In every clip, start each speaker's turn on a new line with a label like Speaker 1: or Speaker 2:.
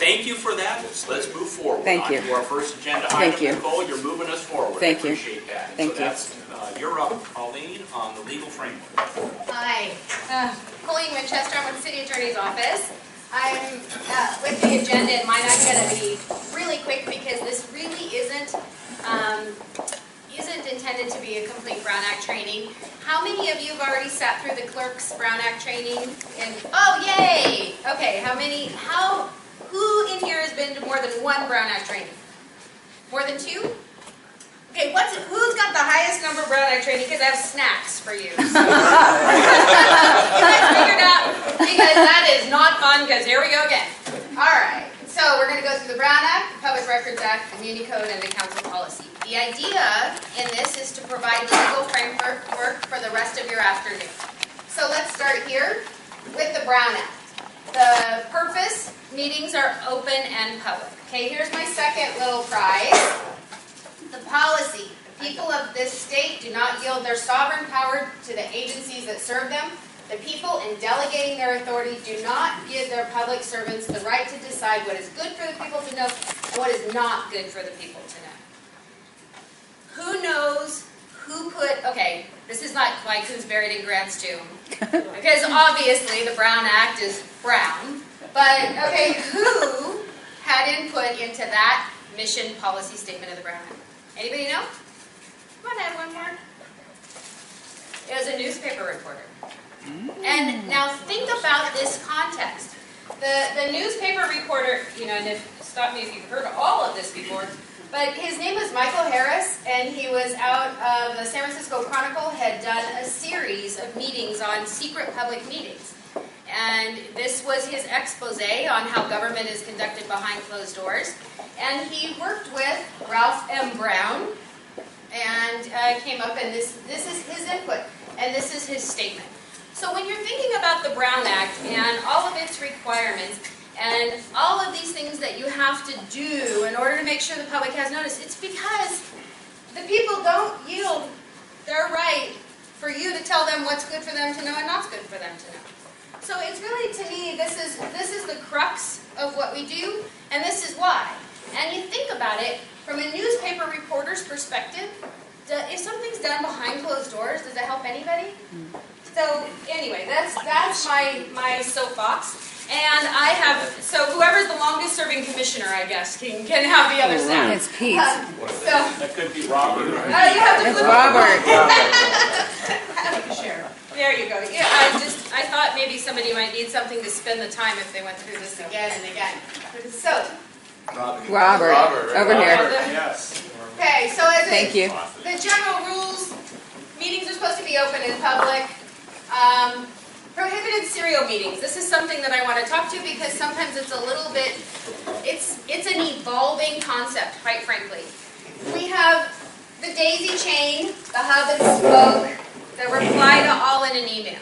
Speaker 1: thank you for that. Let's move forward.
Speaker 2: Thank you.
Speaker 1: On to our first agenda
Speaker 2: Thank
Speaker 1: item.
Speaker 2: you.
Speaker 1: Nicole, you're moving us forward.
Speaker 2: Thank you.
Speaker 1: I appreciate that.
Speaker 2: Thank
Speaker 1: so
Speaker 2: you.
Speaker 1: That's, you're up, Colleen, on the legal framework.
Speaker 3: Hi, Colleen Winchester. I'm with the City Attorney's Office. I'm with the agenda, and mine I'm going to be really quick because this really isn't intended to be a complete Brown Act training. How many of you have already sat through the clerk's Brown Act training? And oh, yay! Okay, who in here has been to more than one Brown Act training? More than two? Okay, who's got the highest number of Brown Act training? Because I have snacks for you. So. You guys figured out? Because that is not fun, because here we go again. All right, so we're going to go through the Brown Act, the Public Records Act, the Muni Code, and the council policy. The idea in this is to provide the legal framework for the rest of your afternoon. So let's start here with the Brown Act. The purpose, meetings are open and public. Okay, here's my second little prize. The policy. The people of this state do not yield their sovereign power to the agencies that serve them. The people, in delegating their authority, do not give their public servants the right to decide what is good for the people to know and what is not good for the people to know. Who knows who put, okay, this is not like who's buried in Grant's tomb, because obviously the Brown Act is brown, but okay, who had input into that mission policy statement of the Brown Act? Anybody know? Come on, add one more. It was a newspaper reporter. And now think about this context. The newspaper reporter, and stop me if you've heard all of this before, but his name was Michael Harris, and he was out of the San Francisco Chronicle, had done a series of meetings on secret public meetings. And this was his expose on how government is conducted behind closed doors. And he worked with Ralph M. Brown, and came up, and this is his input, and this is his statement. So when you're thinking about the Brown Act and all of its requirements, and all of these things that you have to do in order to make sure the public has notice, it's because the people don't yield their right for you to tell them what's good for them to know and not good for them to know. So it's really, to me, this is the crux of what we do, and this is why. And you think about it from a newspaper reporter's perspective. If something's done behind closed doors, does it help anybody? So anyway, that's my soapbox. And I have, so whoever's the longest serving commissioner, I guess, can have the other side.
Speaker 2: It's Pete.
Speaker 1: That could be Robert.
Speaker 3: You have to
Speaker 2: It's
Speaker 3: flip
Speaker 2: Robert.
Speaker 3: There you go. Yeah, I thought maybe somebody might need something to spend the time if they went through this again and again. So.
Speaker 2: Robert. Over here.
Speaker 1: Yes.
Speaker 3: Okay, so as
Speaker 2: Thank you.
Speaker 3: The general rules, meetings are supposed to be open in public. Prohibited serial meetings. This is something that I want to talk to because sometimes it's a little bit, it's an evolving concept, quite frankly. We have the daisy chain, the hub and spoke, the reply to all in an email.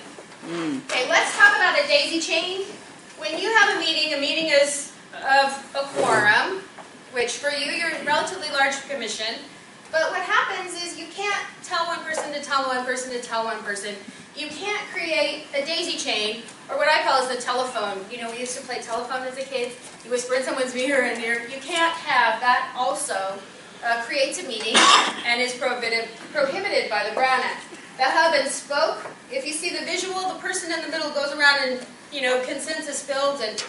Speaker 3: Okay, let's talk about a daisy chain. When you have a meeting is of a quorum, which for you, you're a relatively large commission. But what happens is you can't tell one person to tell one person to tell one person. You can't create a daisy chain, or what I call is the telephone. We used to play telephone as a kid. You whisper in someone's ear and ear. You can't have that also creates a meeting and is prohibited by the Brown Act. The hub and spoke, if you see the visual, the person in the middle goes around and, consensus builds and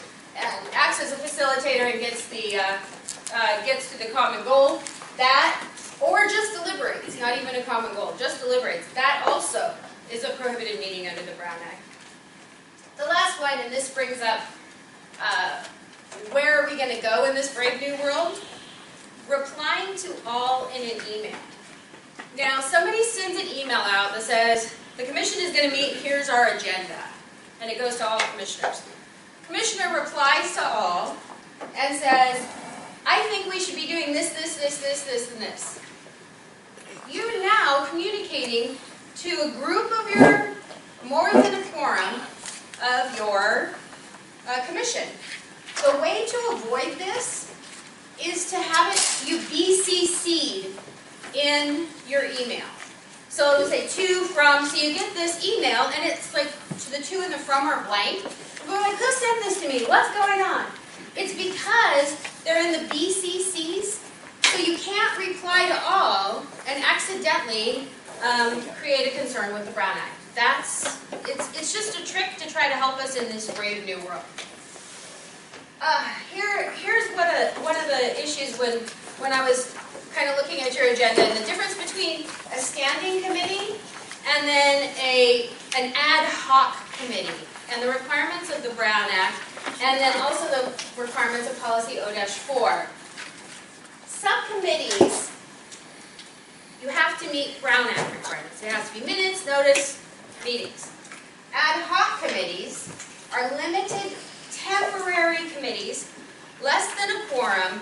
Speaker 3: acts as a facilitator and gets to the common goal. That, or just deliberates, not even a common goal, just deliberates. That also is a prohibited meeting under the Brown Act. The last one, and this brings up where are we going to go in this brave new world? Replying to all in an email. Now, somebody sends an email out that says, the commission is going to meet, here's our agenda. And it goes to all the commissioners. Commissioner replies to all and says, I think we should be doing this, and this. You're now communicating to a group of your, more than a quorum, of your commission. The way to avoid this is to have it, you BCC'd in your email. So it'll say to, from, so you get this email, and it's like, to the to and the from are blank. You're going like, who sent this to me? What's going on? It's because in the BCCs, so you can't reply to all and accidentally create a concern with the Brown Act. It's just a trick to try to help us in this brave new world. Here's one of the issues when I was kind of looking at your agenda, and the difference between a standing committee and then an ad hoc committee, and the requirements of the Brown Act, and then also the requirements of Policy O-4. Subcommittees, you have to meet Brown Act requirements. There has to be minutes, notice, meetings. Ad hoc committees are limited temporary committees, less than a quorum,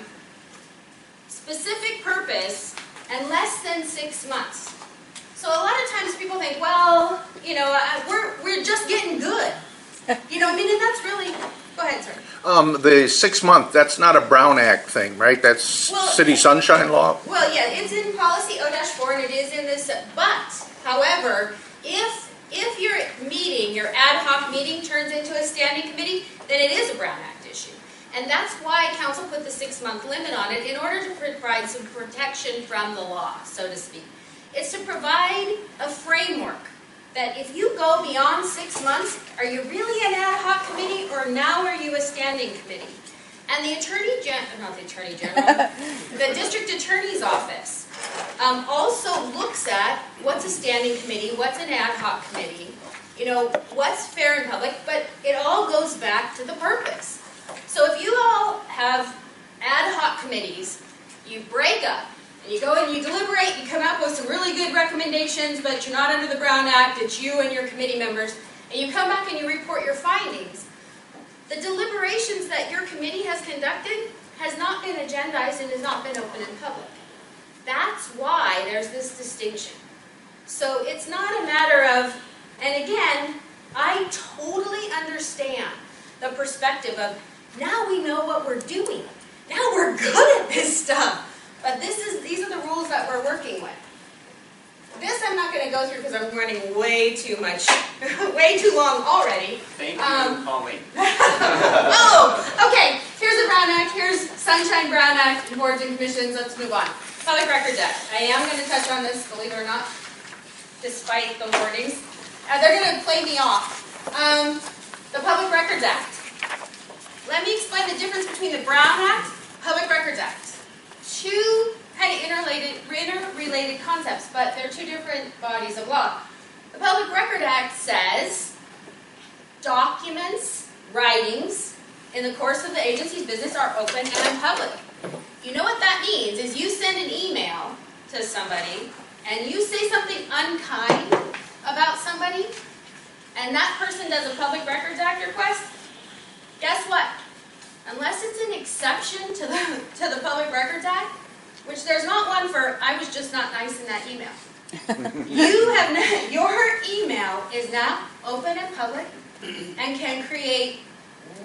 Speaker 3: specific purpose, and less than 6 months. So a lot of times people think, well, you know, we're just getting good. You know, I mean, and that's really, go ahead, sir.
Speaker 4: The 6 month, that's not a Brown Act thing, right? That's City Sunshine Law?
Speaker 3: Well, yeah, it's in Policy O-4 and it is in this, but, however, if your meeting, your ad hoc meeting turns into a standing committee, then it is a Brown Act issue. And that's why Council put the 6 month limit on it, in order to provide some protection from the law, so to speak. It's to provide a framework that if you go beyond 6 months, are you really an ad hoc committee, or now are you a standing committee? And the the District Attorney's Office also looks at what's a standing committee, what's an ad hoc committee, you know, what's fair and public, but it all goes back to the purpose. So if you all have ad hoc committees, you break up, and you go and you deliberate, you come up with some really good recommendations, but you're not under the Brown Act, it's you and your committee members, and you come back and you report your findings. The deliberations that your committee has conducted has not been agendized and has not been open in public. That's why there's this distinction. So it's not a matter of, and again, I totally understand the perspective of, now we know what we're doing. Now we're good at this stuff. But these are the rules that we're working with. This I'm not going to go through because I'm running way too much, way too long already.
Speaker 1: Thank you, Colleen.
Speaker 3: Oh, okay. Here's the Brown Act. Here's Sunshine Brown Act, boards and commissions. Let's move on. Public Records Act. I am going to touch on this, believe it or not, despite the warnings. They're going to play me off. The Public Records Act. Let me explain the difference between the Brown Act, Public Records Act. Two kind of interrelated concepts, but they're two different bodies of law. The Public Record Act says documents, writings, in the course of the agency's business are open and public. You know what that means is you send an email to somebody and you say something unkind about somebody, and that person does a Public Records Act request, guess what? Unless it's an exception to the Public Records Act, which there's not one for, I was just not nice in that email. Your email is now open and public and can create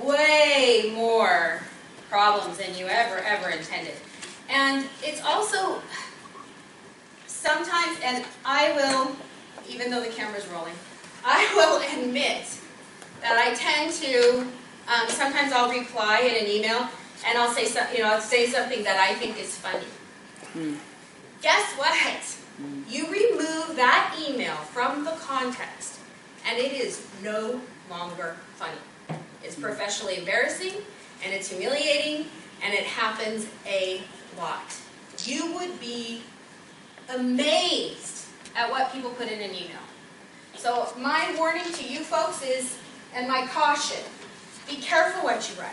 Speaker 3: way more problems than you ever intended. And it's also sometimes, and I will, even though the camera's rolling, I will admit that I tend to, sometimes I'll reply in an email and I'll say something that I think is funny. Guess what? You remove that email from the context and it is no longer funny. It's professionally embarrassing and it's humiliating and it happens a lot. You would be amazed at what people put in an email. So my warning to you folks is, and my caution, be careful what you write.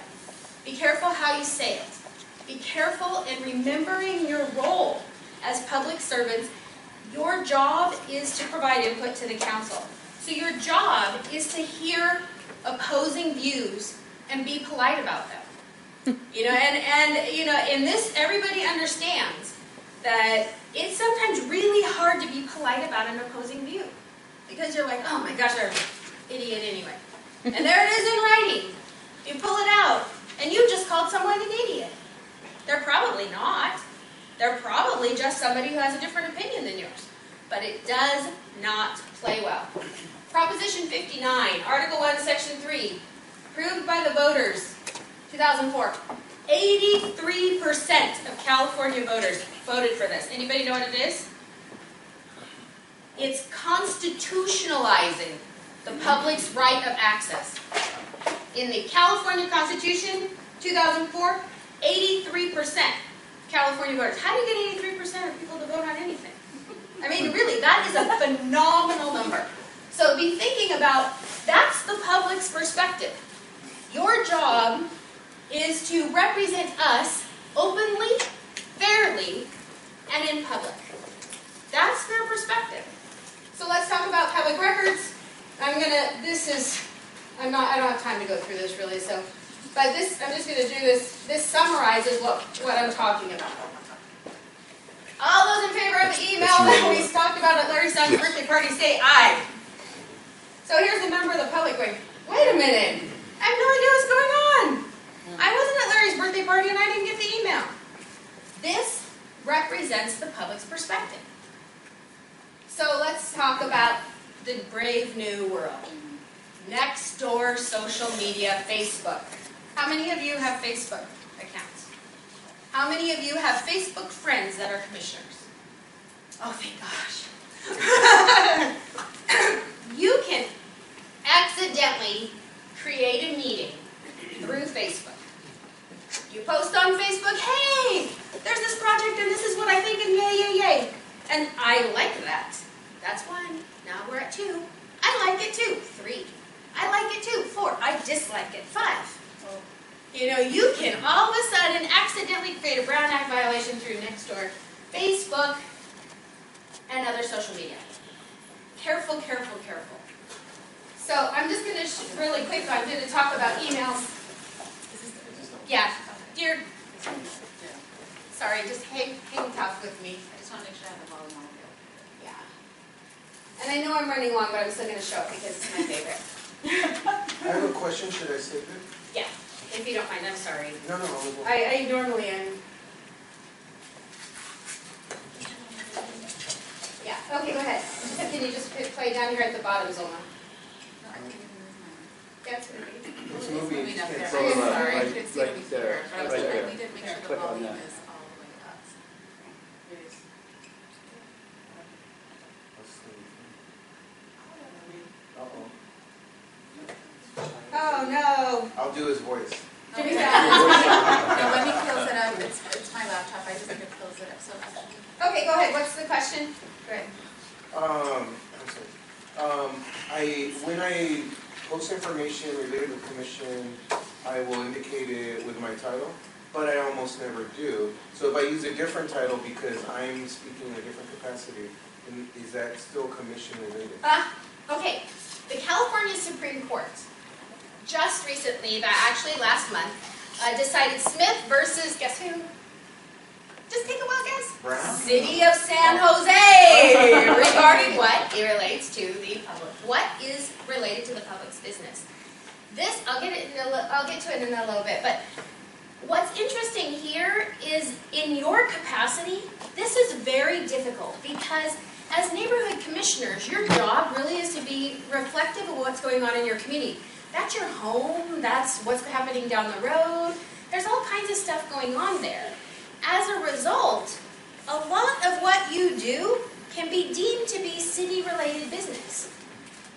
Speaker 3: Be careful how you say it. Be careful in remembering your role as public servants. Your job is to provide input to the council. So your job is to hear opposing views and be polite about them. You know, and you know, in this, everybody understands that it's sometimes really hard to be polite about an opposing view. Because you're like, oh my gosh, they're an idiot anyway. And there it is in writing. You pull it out, and you just called someone an idiot. They're probably not. They're probably just somebody who has a different opinion than yours. But it does not play well. Proposition 59, Article 1, Section 3, approved by the voters, 2004. 83% of California voters voted for this. Anybody know what it is? It's constitutionalizing the public's right of access. In the California Constitution, 2004, 83% California voters. How do you get 83% of people to vote on anything? I mean, really, that is a phenomenal number. So be thinking about, that's the public's perspective. Your job is to represent us openly, fairly, and in public. That's their perspective. So let's talk about public records. I don't have time to go through this really, but I'm just gonna do this. This summarizes what I'm talking about. All those in favor of the email that we talked about at Larry Son's birthday party, say aye. So here's a member of the public going, wait a minute, I have no idea what's going on. I wasn't at Larry's birthday party and I didn't get the email. This represents the public's perspective. So let's talk about the brave new world. Nextdoor social media, Facebook. How many of you have Facebook accounts? How many of you have Facebook friends that are commissioners? Oh, thank gosh. You can accidentally create a meeting through Facebook. You post on Facebook, hey, there's this project and this is what I think and yay, yay, yay. And I like that. That's 1. Now we're at 2. I like it too. 3. I like it too. 4. I dislike it. 5. You know, you can all of a sudden accidentally create a Brown Act violation through Nextdoor, Facebook, and other social media. Careful, careful, careful. So I'm just going to really quick, I'm going to talk about emails. Yeah, dear. Sorry, just hang tough with me.
Speaker 5: I just want to make sure I have the volume on.
Speaker 3: Yeah. And I know I'm running long, but I'm still going to show it because it's my favorite.
Speaker 6: I have a question. Should I save it?
Speaker 3: Yeah, if you don't mind, I'm sorry.
Speaker 6: No.
Speaker 3: I normally am. Yeah, okay, go ahead. Can you just play down here at the bottom, Zolma?
Speaker 5: No, I can't even move mine.
Speaker 3: Yeah, it's moving.
Speaker 6: It's moving.
Speaker 5: Moving up there.
Speaker 6: It's
Speaker 5: I'm
Speaker 6: all up.
Speaker 5: sorry, I
Speaker 7: right-
Speaker 5: couldn't see
Speaker 7: right
Speaker 5: it before.
Speaker 7: there,
Speaker 5: But I was
Speaker 7: right
Speaker 5: like,
Speaker 7: there.
Speaker 5: we did make sure the
Speaker 7: Click on
Speaker 5: volume
Speaker 7: that.
Speaker 5: is all the way up. It is.
Speaker 3: Oh, no.
Speaker 6: I'll do his voice.
Speaker 5: No,
Speaker 3: Jimmy
Speaker 5: no,
Speaker 3: Fallon.
Speaker 5: let me close it up. It's my laptop. I just need to close it up. So
Speaker 3: Okay, go ahead. What's the question? Go ahead.
Speaker 6: I'm sorry. When I post information related to the commission, I will indicate it with my title, but I almost never do. So if I use a different title because I'm speaking in a different capacity, then is that still commission related?
Speaker 3: Okay. The California Supreme Court just recently, actually last month, decided Smith versus, guess who? Just take a wild guess.
Speaker 6: Brown?
Speaker 3: City of San Jose, regarding what it relates to the public. What is related to the public's business? This, I'll get to it in a little bit, but what's interesting here is in your capacity, this is very difficult because as neighborhood commissioners, your job really is to be reflective of what's going on in your community. That's your home, that's what's happening down the road. There's all kinds of stuff going on there. As a result, a lot of what you do can be deemed to be city-related business.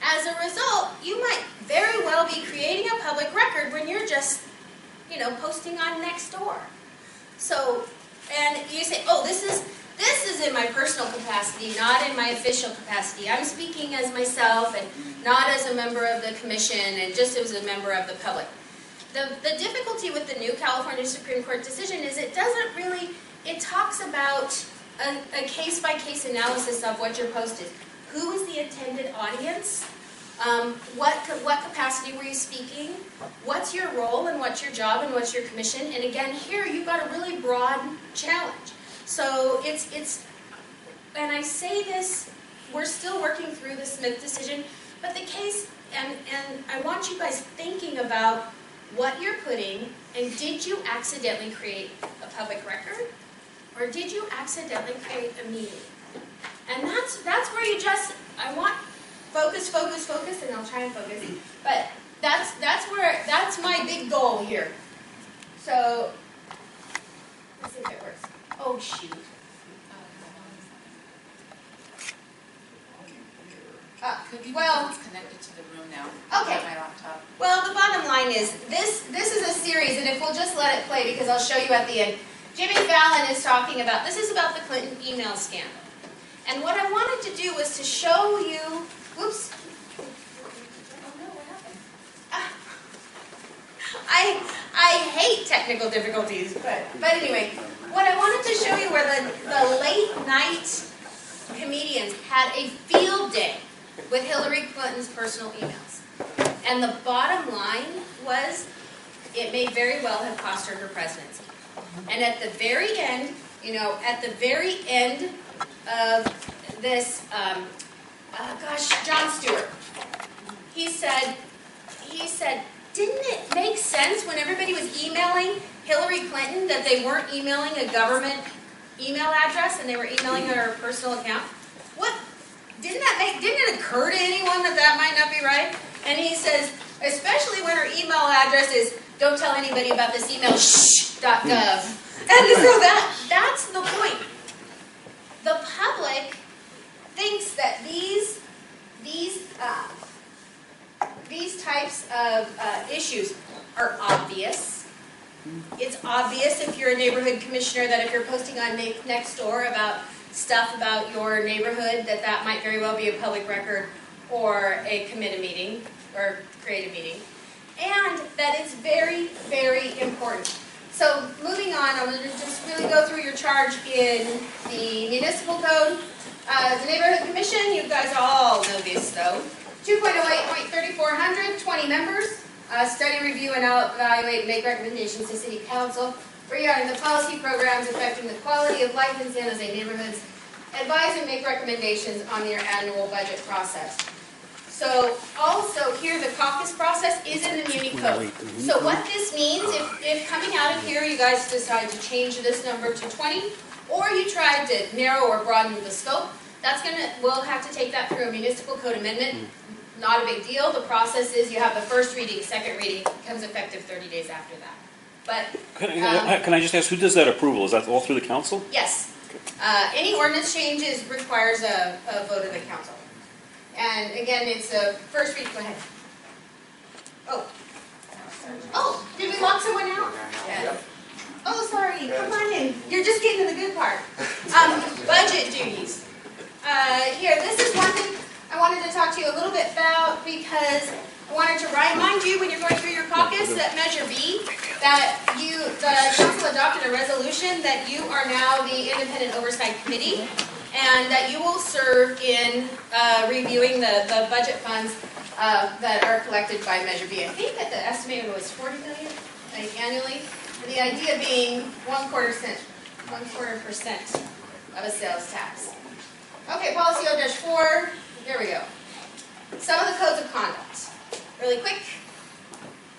Speaker 3: As a result, you might very well be creating a public record when you're just, posting on Nextdoor. So, and you say, oh, this is in my personal capacity, not in my official capacity. I'm speaking as myself and not as a member of the commission and just as a member of the public. The difficulty with the new California Supreme Court decision is it talks about a case-by-case analysis of what your post is. Who is the intended audience? What capacity were you speaking? What's your role and what's your job and what's your commission? And again, here you've got a really broad challenge. So and I say this, we're still working through the Smith decision, but the case, and I want you guys thinking about what you're putting, and did you accidentally create a public record? Or did you accidentally create a meeting? And that's where I want focus, and I'll try and focus. But that's my big goal here. So shoot.
Speaker 5: Could be
Speaker 3: Well-
Speaker 5: because it's connected to the room now.
Speaker 3: Okay.
Speaker 5: Not my laptop.
Speaker 3: Well, the bottom line is, this is a series, and if we'll just let it play, because I'll show you at the end. Jimmy Fallon is talking about, this is about the Clinton email scandal. And what I wanted to do was to show you, whoops. Oh no, what happened? I hate technical difficulties, but anyway, what I wanted to show you were the late night comedians had a field day with Hillary Clinton's personal emails. And the bottom line was, it may very well have cost her presidency. And at the very end, at the very end of this, Jon Stewart, he said, didn't it make sense when everybody was emailing Hillary Clinton that they weren't emailing a government email address and they were emailing her personal account? What? Didn't it occur to anyone that might not be right? And he says, especially when her email address is, don't tell anybody about this email, shh.gov. And so that's the point. The public thinks that these types of issues are obvious. It's obvious if you're a neighborhood commissioner that if you're posting on Nextdoor about stuff about your neighborhood, that might very well be a public record or a committee meeting or create a meeting. And that it's very, very important. So moving on, I'm going to just really go through your charge in the municipal code. The neighborhood commission, you guys all know this though. 2.08.3400, 20 members. Study, review, and evaluate and make recommendations to City Council regarding the policy programs affecting the quality of life in San Jose neighborhoods. Advise and make recommendations on your annual budget process. So also here the caucus process is in the Muni Code. So what this means, if coming out of here you guys decide to change this number to 20, or you try to narrow or broaden the scope, we'll have to take that through a municipal code amendment. Not a big deal. The process is you have the first reading, second reading, becomes effective 30 days after that. But
Speaker 7: Can I just ask, who does that approval? Is that all through the council?
Speaker 3: yes, any ordinance changes requires a vote of the council. And again, it's a first read. Go ahead. Oh, did we lock someone out?
Speaker 6: Yeah.
Speaker 3: Oh, sorry. Come on in. You're just getting to the good part. Budget duties. Here, this is one thing I wanted to talk to you a little bit about because I wanted to remind you when you're going through your caucus that Measure B, that the council adopted a resolution that you are now the Independent Oversight Committee and that you will serve in reviewing the budget funds that are collected by Measure B. I think that the estimate was $40 million annually. And the idea being 1/4% of a sales tax. Okay, policy O-4, there we go. Some of the codes of conduct. Really quick.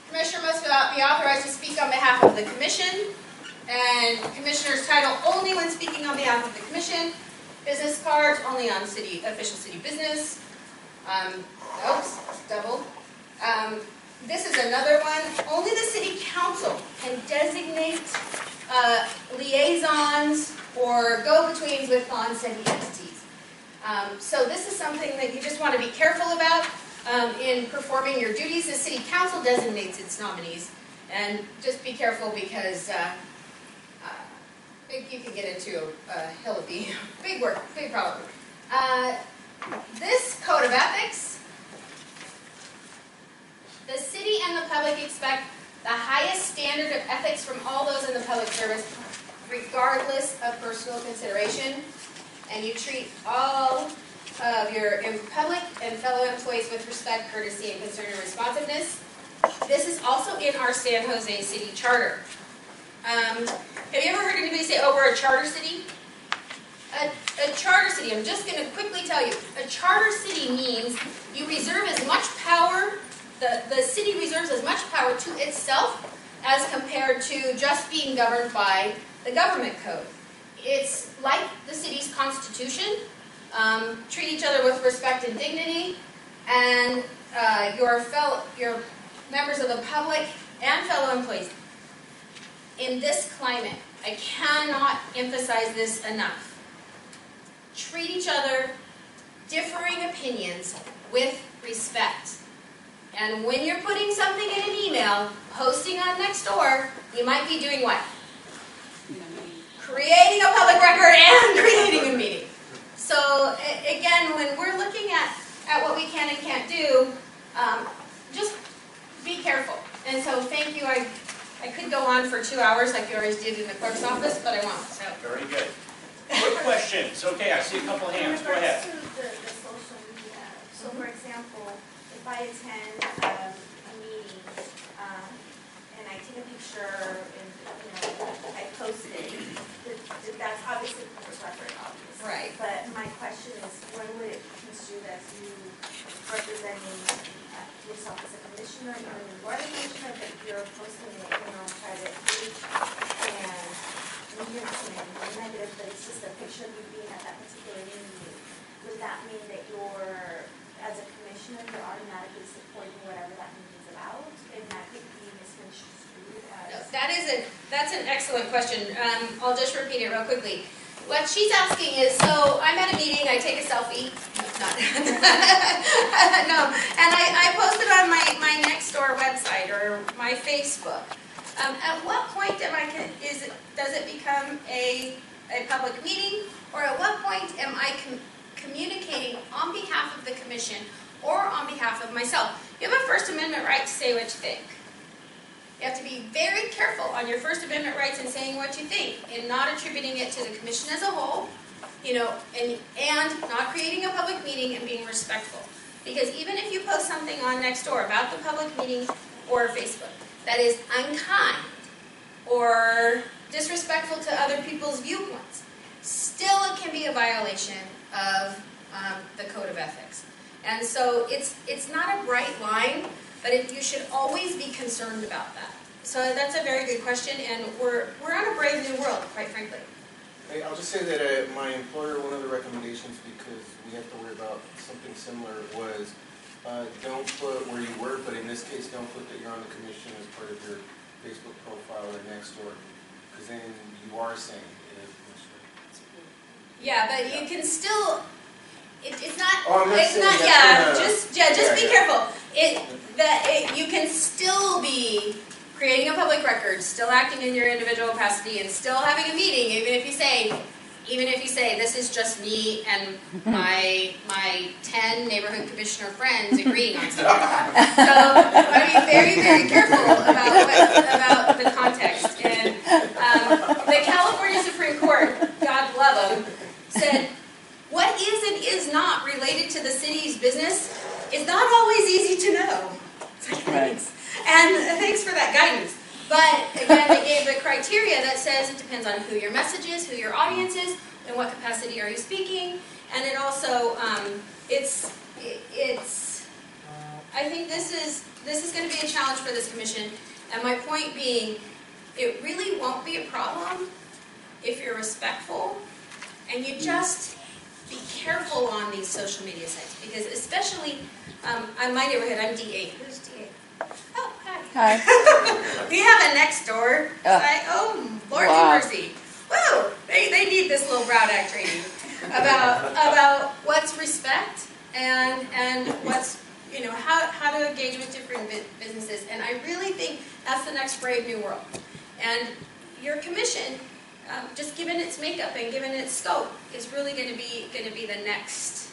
Speaker 3: Commissioner must be authorized to speak on behalf of the commission, and commissioner's title only when speaking on behalf of the commission. Business cards only on official city business. Oops, double. This is another one. Only the city council can designate liaisons or go-betweens with non-city entities. So this is something that you just want to be careful about in performing your duties. The city council designates its nominees, and just be careful because you can get into a hill of being big work, big problem. This code of ethics. The city and the public expect the highest standard of ethics from all those in the public service, regardless of personal consideration. And you treat all of your public and fellow employees with respect, courtesy, and concern and responsiveness. This is also in our San Jose City Charter. Have you ever heard anybody say, oh, we're a charter city? A charter city, I'm just going to quickly tell you, a charter city means you reserve as much power, the city reserves as much power to itself as compared to just being governed by the government code. It's like the city's constitution. Treat each other with respect and dignity, and your members of the public and fellow employees. in this climate, I cannot emphasize this enough. Treat each other, differing opinions, with respect. And when you're putting something in an email, posting on Nextdoor, you might be doing what? Creating a public record and creating a meeting. So again, when we're looking at what we can and can't do, just be careful. And so thank you. I could go on for 2 hours like you always did in the clerk's office, but I won't. So.
Speaker 1: Very good. Quick questions. Okay, I see a couple of hands. Go ahead.
Speaker 8: In regards to the social media, so for example, if I attend a meeting and I take a picture and I post it, that's obviously public record, obviously.
Speaker 3: Right.
Speaker 8: But my question is, when would it be construed as you representing yourself as a commissioner, you're a board commissioner, but you're posting it on a private page and you're saying negative, but it's just a picture of you being at that particular meeting? Would that mean that you're, as a commissioner, you're automatically supporting whatever that meeting's about, and that could be misconstrued as?
Speaker 3: That's an excellent question. I'll just repeat it real quickly. What she's asking is, so I'm at a meeting, I take a selfie. No, and I post it on my Nextdoor website or my Facebook. At what point does it become a public meeting, or at what point am I communicating on behalf of the commission or on behalf of myself? You have a First Amendment right to say what you think. You have to be very careful on your First Amendment rights in saying what you think and not attributing it to the commission as a whole, and not creating a public meeting and being respectful. Because even if you post something on Nextdoor about the public meeting or Facebook that is unkind or disrespectful to other people's viewpoints, still it can be a violation of the Code of Ethics. And so it's not a bright line, but you should always be concerned about that. So that's a very good question, and we're on a brave new world, quite frankly.
Speaker 6: Hey, I'll just say that my employer, one of the recommendations, because we have to worry about something similar, was don't put where you work, but in this case, don't put that you're on the commission as part of your Facebook profile or Nextdoor, because then you are saying it is commissioner.
Speaker 3: Yeah, but you can still. It's not.
Speaker 6: Oh, I'm not
Speaker 3: it's
Speaker 6: saying
Speaker 3: not.
Speaker 6: that's
Speaker 3: Just be careful. You can still be creating a public record, still acting in your individual capacity, and still having a meeting, even if you say this is just me and my 10 neighborhood commissioner friends agreeing on something. So I be very, very careful about the context. And the California Supreme Court, God love them, said what is and is not related to the city's business is not always easy to know. Thanks. And thanks for that guidance. But again, they gave the criteria that says it depends on who your message is, who your audience is, in what capacity are you speaking, and it also I think this is going to be a challenge for this commission. And my point being, it really won't be a problem if you're respectful and you just be careful on these social media sites, because especially in my neighborhood, I'm D8. Who's D8? Oh, hi.
Speaker 2: Hi.
Speaker 3: We have a Nextdoor site. Oh, Lord have mercy. Whoa, they need this little Brown Act training about what's respect and what's, how to engage with different businesses. And I really think that's the next brave new world. And your commission, just given its makeup and given its scope, is really going to be the next.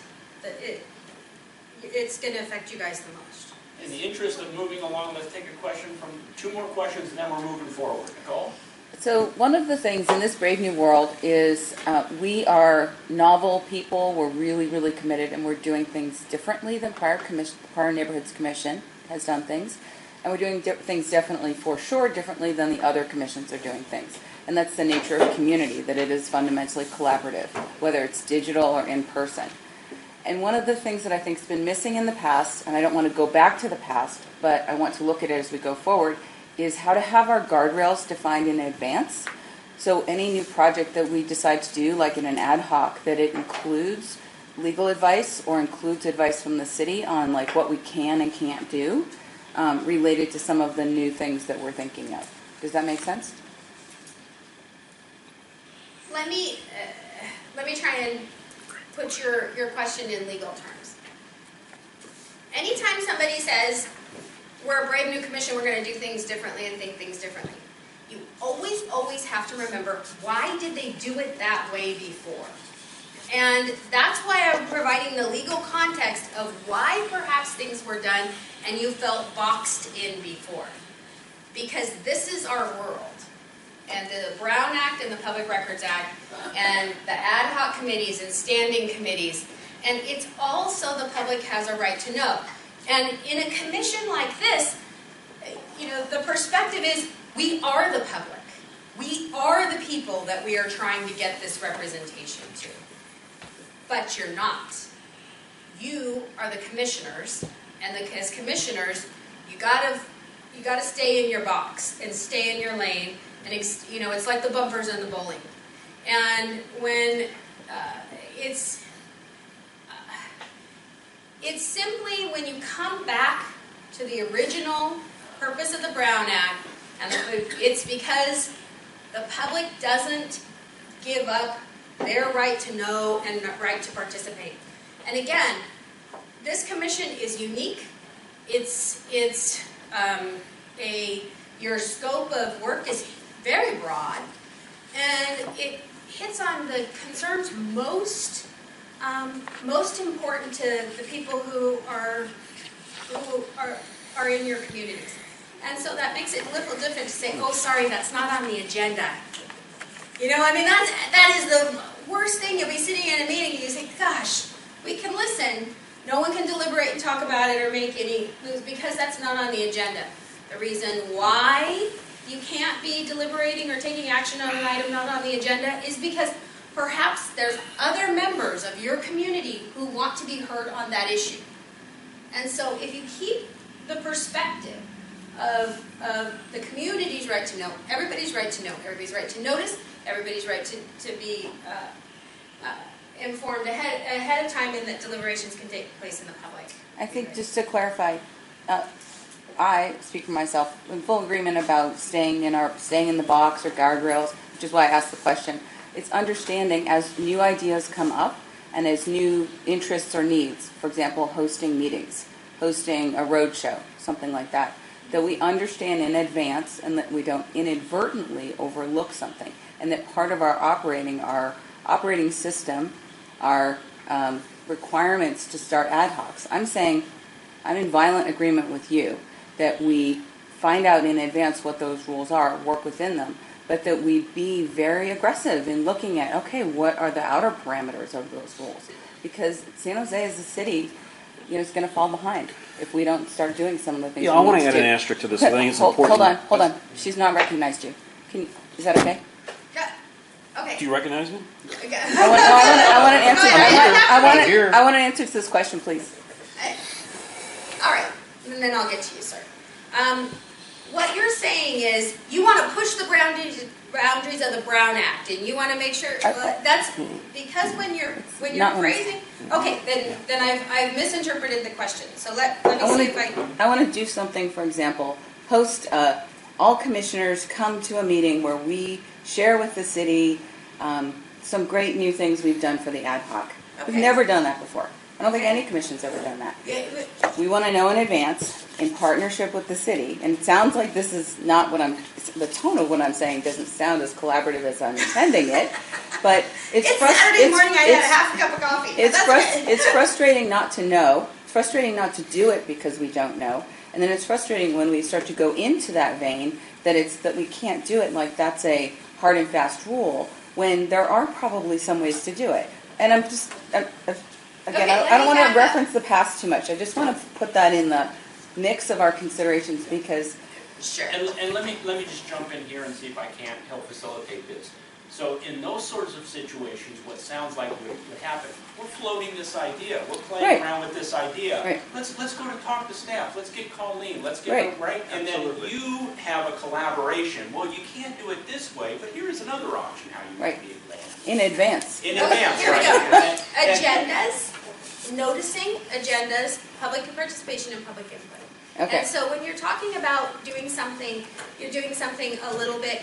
Speaker 3: It's going to affect you guys the most.
Speaker 1: In the interest of moving along, let's take a question from 2 more questions, and then we're moving forward. Nicole?
Speaker 2: So one of the things in this brave new world is we are novel people. We're really, really committed, and we're doing things differently than prior Neighborhoods Commission has done things. And we're doing things definitely, for sure, differently than the other commissions are doing things. And that's the nature of community, that it is fundamentally collaborative, whether it's digital or in person. And one of the things that I think has been missing in the past, and I don't want to go back to the past, but I want to look at it as we go forward, is how to have our guardrails defined in advance. So any new project that we decide to do, like in an ad hoc, that it includes legal advice or includes advice from the city on like what we can and can't do related to some of the new things that we're thinking of. Does that make sense?
Speaker 3: let me try and put your question in legal terms. Anytime somebody says, we're a brave new commission, we're going to do things differently and think things differently, you always have to remember, why did they do it that way before? And that's why I'm providing the legal context of why perhaps things were done and you felt boxed in before. Because this is our world. And the Brown Act and the Public Records Act and the ad hoc committees and standing committees, and it's all so the public has a right to know. And in a commission like this, the perspective is we are the public. We are the people that we are trying to get this representation to. But you're not. You are the commissioners, and as commissioners, you gotta stay in your box and stay in your lane. And it's like the bumpers and the bowling. And when it's simply when you come back to the original purpose of the Brown Act, and it's because the public doesn't give up their right to know and right to participate. And again, this commission is unique. Your scope of work is very broad, and it hits on the concerns most important to the people who are in your communities. And so that makes it a little different to say, oh, sorry, that's not on the agenda. That is the worst thing. You'll be sitting in a meeting and you say, gosh, we can listen. No one can deliberate and talk about it or make any moves because that's not on the agenda. The reason why you can't be deliberating or taking action on an item not on the agenda is because perhaps there's other members of your community who want to be heard on that issue. And so if you keep the perspective of the community's right to know, everybody's right to know, everybody's right to notice, everybody's right to be informed ahead of time and that deliberations can take place in the public.
Speaker 2: I think just to clarify, I speak for myself, in full agreement about staying in the box or guardrails, which is why I asked the question. It's understanding as new ideas come up and as new interests or needs, for example, hosting meetings, hosting a road show, something like that, that we understand in advance and that we don't inadvertently overlook something, and that part of our operating system, our requirements to start ad hocs. I'm saying I'm in violent agreement with you that we find out in advance what those rules are, work within them, but that we be very aggressive in looking at, okay, what are the outer parameters of those rules? Because San Jose as a city, is going to fall behind if we don't start doing some of the things.
Speaker 7: Yeah,
Speaker 2: we
Speaker 7: I want
Speaker 2: need
Speaker 7: to add
Speaker 2: do.
Speaker 7: an asterisk to this. I think it's important.
Speaker 2: Hold on. She's not recognized you. Is that okay?
Speaker 3: Okay.
Speaker 7: Do you recognize me?
Speaker 2: I want an answer to this question, please.
Speaker 3: All right, and then I'll get to you, sir. What you're saying is you want to push the boundaries of the Brown Act, and you want to make sure that's because when you're phrasing. Okay, then I've misinterpreted the question. So let me see if I
Speaker 2: want to do something. For example, host all commissioners come to a meeting where we share with the city some great new things we've done for the ad hoc.
Speaker 3: Okay.
Speaker 2: We've never done that before. I don't think any commission's ever done that. We want to know in advance, in partnership with the city, and it sounds like this is not the tone of what I'm saying doesn't sound as collaborative as I'm intending it, but
Speaker 3: it's Saturday morning, I had half a cup of coffee.
Speaker 2: It's frustrating not to know. It's frustrating not to do it because we don't know. And then it's frustrating when we start to go into that vein that we can't do it like that's a hard and fast rule when there are probably some ways to do it. And I don't want to reference the past too much. I just want to put that in the mix of our considerations because.
Speaker 1: Sure. And let me just jump in here and see if I can't help facilitate this. So in those sorts of situations, what sounds like would happen, we're floating this idea, we're playing around with this idea.
Speaker 2: Right.
Speaker 1: Let's go to talk to staff, let's get Colleen, let's get her, and
Speaker 6: Absolutely.
Speaker 1: then you have a collaboration. Well, you can't do it this way, but here's another option how you might be able to.
Speaker 2: In advance.
Speaker 1: In advance,
Speaker 3: here we
Speaker 1: right.
Speaker 3: go. Agendas, noticing agendas, public participation, and public input.
Speaker 2: Okay.
Speaker 3: And so when you're talking about doing something, you're doing something a little bit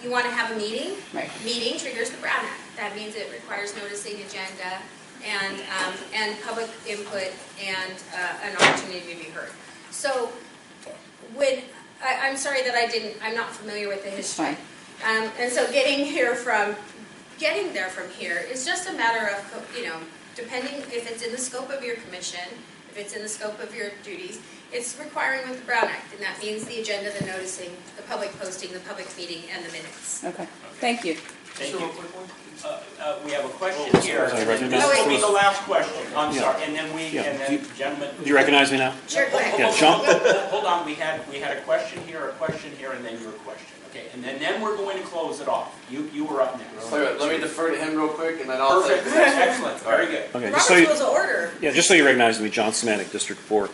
Speaker 3: you want to have a meeting.
Speaker 2: Right.
Speaker 3: Meeting triggers the Brown Act. That means it requires noticing agenda and public input and an opportunity to be heard. So when, I'm sorry that I'm not familiar with the history.
Speaker 2: Fine.
Speaker 3: And so getting there from here is just a matter of, depending if it's in the scope of your commission, if it's in the scope of your duties, it's requiring with the Brown Act, and that means the agenda, the noticing, the public posting, the public meeting, and the minutes.
Speaker 2: Okay, thank you.
Speaker 1: Thank
Speaker 6: So,
Speaker 1: you.
Speaker 6: a quick one?
Speaker 1: We have a question here.
Speaker 7: sorry,
Speaker 1: And then
Speaker 7: recognize-
Speaker 1: this will be the last question. I'm
Speaker 7: Yeah.
Speaker 1: sorry, and then
Speaker 7: Yeah.
Speaker 1: and then gentlemen.
Speaker 7: Do you recognize me now?
Speaker 3: Sure, go ahead.
Speaker 7: Yeah, Sean?
Speaker 1: Hold on, we had a question here, and then your question. Okay, and then we're going to close it off. You were up next.
Speaker 9: Tell you what, let me defer to him real quick, and then I'll take
Speaker 1: Perfect,
Speaker 9: the next one.
Speaker 1: excellent, very good.
Speaker 7: Okay,
Speaker 3: Robert's Rules of Order.
Speaker 7: just so you recognize me, John Semanik, District 4.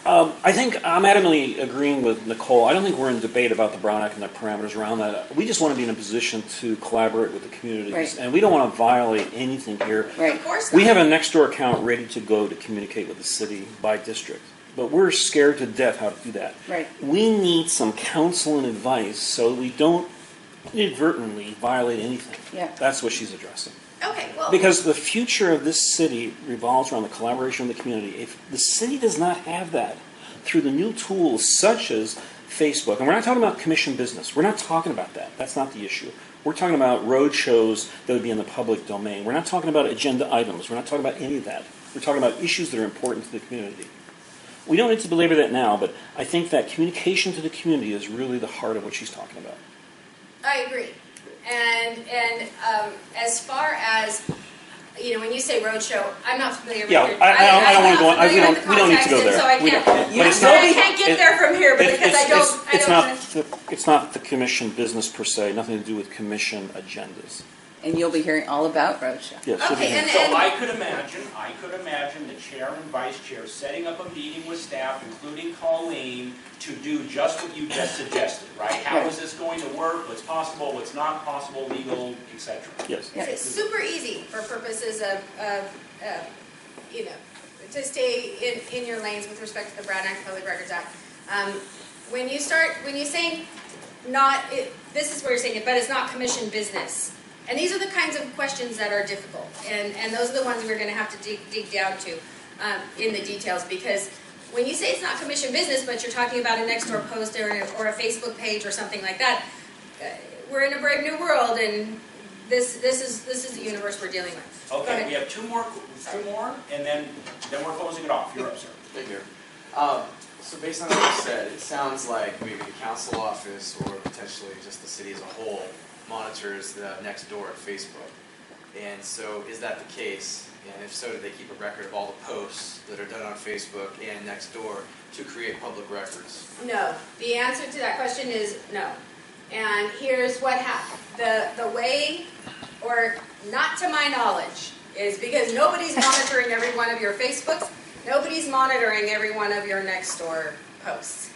Speaker 7: I think I'm adamantly agreeing with Nicole. I don't think we're in debate about the Brown Act and the parameters around that. We just want to be in a position to collaborate with the communities.
Speaker 2: Right.
Speaker 7: And we don't want to violate anything here.
Speaker 2: Right.
Speaker 3: Of course
Speaker 7: We
Speaker 3: not.
Speaker 7: have a Nextdoor account ready to go to communicate with the city by district. But we're scared to death how to do that.
Speaker 2: Right.
Speaker 7: We need some counsel and advice so we don't inadvertently violate anything.
Speaker 2: Yeah.
Speaker 7: That's what she's addressing.
Speaker 3: Okay, well.
Speaker 7: Because the future of this city revolves around the collaboration of the community. If the city does not have that through the new tools such as Facebook, and we're not talking about commission business. We're not talking about that. That's not the issue. We're talking about road shows that would be in the public domain. We're not talking about agenda items. We're not talking about any of that. We're talking about issues that are important to the community. We don't need to belabor that now, but I think that communication to the community is really the heart of what she's talking about.
Speaker 3: I agree. And as far as, when you say roadshow, I'm not familiar with
Speaker 7: Yeah,
Speaker 3: your.
Speaker 7: I don't wanna go on-
Speaker 3: I'm not familiar with the
Speaker 7: we don't need to go
Speaker 3: context, and
Speaker 7: there.
Speaker 3: So I
Speaker 7: We
Speaker 3: can't,
Speaker 7: don't. But it's
Speaker 3: so
Speaker 7: not-
Speaker 3: I can't get there from here, but because I don't
Speaker 7: It's not the commission business per se, nothing to do with commission agendas.
Speaker 2: And you'll be hearing all about Roadshow.
Speaker 7: Yes, she'll be
Speaker 3: Okay,
Speaker 7: here.
Speaker 3: and-
Speaker 1: So I could imagine the chair and vice chair setting up a meeting with staff, including Colleen, to do just what you just suggested, right? How is this going to work, what's possible, what's not possible, legal, et cetera.
Speaker 7: Yes.
Speaker 2: Yeah.
Speaker 3: It's super easy for purposes of to stay in your lanes with respect to the Brown Act, Public Records Act. When you say this is where you're saying it, but it's not commission business. And these are the kinds of questions that are difficult. And those are the ones we're going to have to dig down to in the details, because when you say it's not commission business, but you're talking about a Nextdoor post or a Facebook page or something like that, we're in a brave new world, and this is the universe we're dealing with. Go
Speaker 1: Okay,
Speaker 3: ahead.
Speaker 1: we have two more, and then we're closing it off. You're up, sir.
Speaker 9: Thank you. So based on what you said, it sounds like maybe the council office or potentially just the city as a whole monitors the Nextdoor and Facebook. And so is that the case? And if so, do they keep a record of all the posts that are done on Facebook and Nextdoor to create public records?
Speaker 3: No. The answer to that question is no. And here's what happened. The way, or not to my knowledge, is because nobody's monitoring every one of your Facebooks, nobody's monitoring every one of your Nextdoor posts.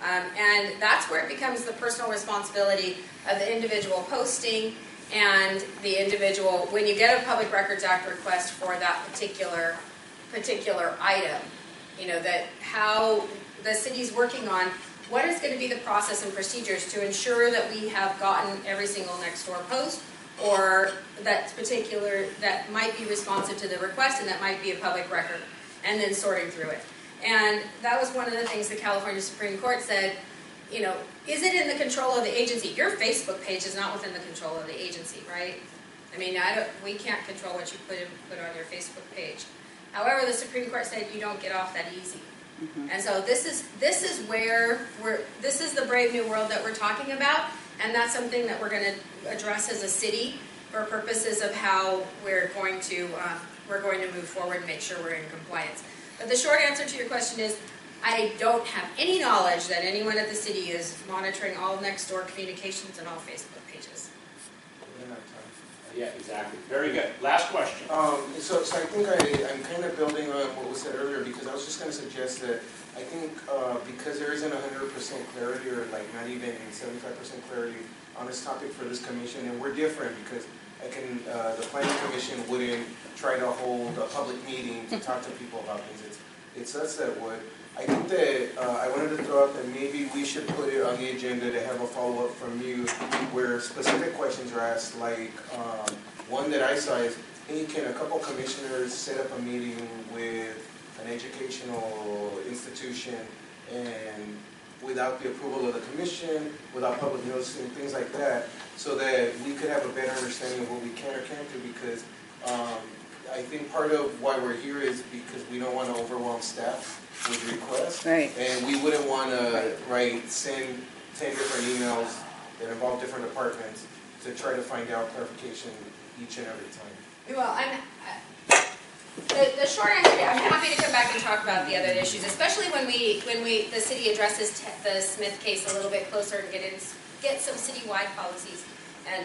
Speaker 3: And that's where it becomes the personal responsibility of the individual posting and the individual, when you get a Public Records Act request for that particular item, that how the city's working on what is going to be the process and procedures to ensure that we have gotten every single Nextdoor post, or that might be responsive to the request and that might be a public record, and then sorting through it. And that was one of the things the California Supreme Court said, is it in the control of the agency? Your Facebook page is not within the control of the agency, right? I mean, we can't control what you put on your Facebook page. However, the Supreme Court said you don't get off that easy. Mm-hmm. And so this is the brave new world that we're talking about, and that's something that we're going to address as a city for purposes of how we're going to move forward and make sure we're in compliance. But the short answer to your question is, I don't have any knowledge that anyone at the city is monitoring all Nextdoor communications and all Facebook pages.
Speaker 1: Yeah, exactly. Very good. Last question.
Speaker 6: So I think I'm kind of building on what was said earlier, because I was just going to suggest that I think because there isn't 100% clarity, or like not even 75% clarity on this topic for this commission, and we're different because the planning commission wouldn't try to hold a public meeting to talk to people about things. it's us that would. I think that, I wanted to throw out that maybe we should put it on the agenda to have a follow-up from you where specific questions are asked, like, one that I saw is, hey, can a couple commissioners set up a meeting with an educational institution and without the approval of the commission, without public notice and things like that, so that we could have a better understanding of what we can or can't do, because I think part of why we're here is because we don't want to overwhelm staff with requests.
Speaker 2: Right.
Speaker 6: And we wouldn't want to, send 10 different emails that involve different departments to try to find out clarification each and every time.
Speaker 3: Well, the short answer, I'm happy to come back and talk about the other issues, especially when the city addresses the Smith case a little bit closer and get some citywide policies. And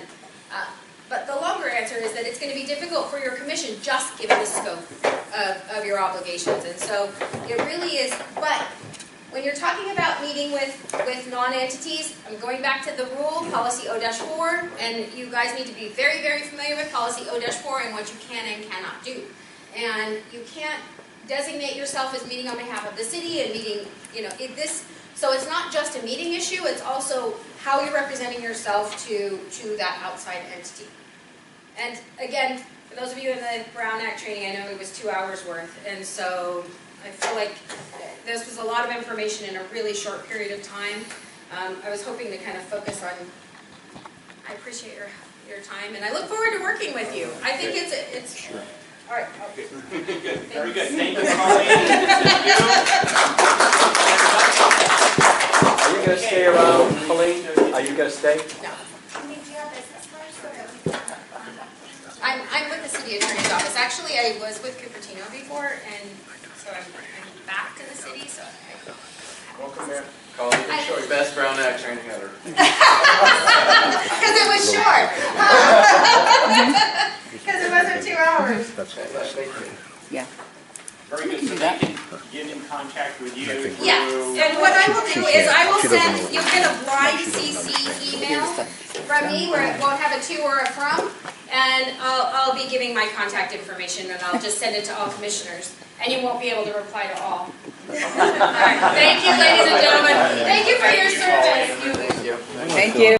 Speaker 3: but the longer answer is that it's going to be difficult for your commission just given the scope of your obligations. And so it really is, but when you're talking about meeting with non-entities, I'm going back to the rule, policy O-4, and you guys need to be very, very familiar with policy O-4 and what you can and cannot do. And you can't designate yourself as meeting on behalf of the city and meeting, so it's not just a meeting issue, it's also how you're representing yourself to that outside entity. And again, for those of you in the Brown Act training, I know it was 2 hours worth, and so I feel like this was a lot of information in a really short period of time. I was hoping to kind of focus on, I appreciate your time, and I look forward to working with you. I think it's
Speaker 7: Sure.
Speaker 3: all right.
Speaker 1: Good, very good. Thank you, Colleen.
Speaker 10: Are you going to stay around, Colleen? Are you going to stay?
Speaker 3: No.
Speaker 8: I mean, do you have business cards or?
Speaker 3: I'm with the city attorney's office. Actually, I was with Cupertino before, and so I'm back to the city, so
Speaker 6: Welcome, man.
Speaker 9: Colleen, show your best Brown Act training ever.
Speaker 3: because it was short. Because it wasn't 2 hours.
Speaker 10: Thank you.
Speaker 2: Yeah.
Speaker 1: Very good, so
Speaker 2: Do
Speaker 1: they
Speaker 2: that.
Speaker 1: can get in contact with you through...
Speaker 3: Yes, and what I will do is I will
Speaker 4: She doesn't
Speaker 3: send,
Speaker 4: know.
Speaker 3: you'll get a blind CC email from me where it won't have a to or a from, and I'll be giving my contact information, and I'll just send it to all commissioners, and you won't be able to reply to all. All right, thank you, ladies and gentlemen. Thank you for your service.
Speaker 10: Thank you.
Speaker 2: Thank you.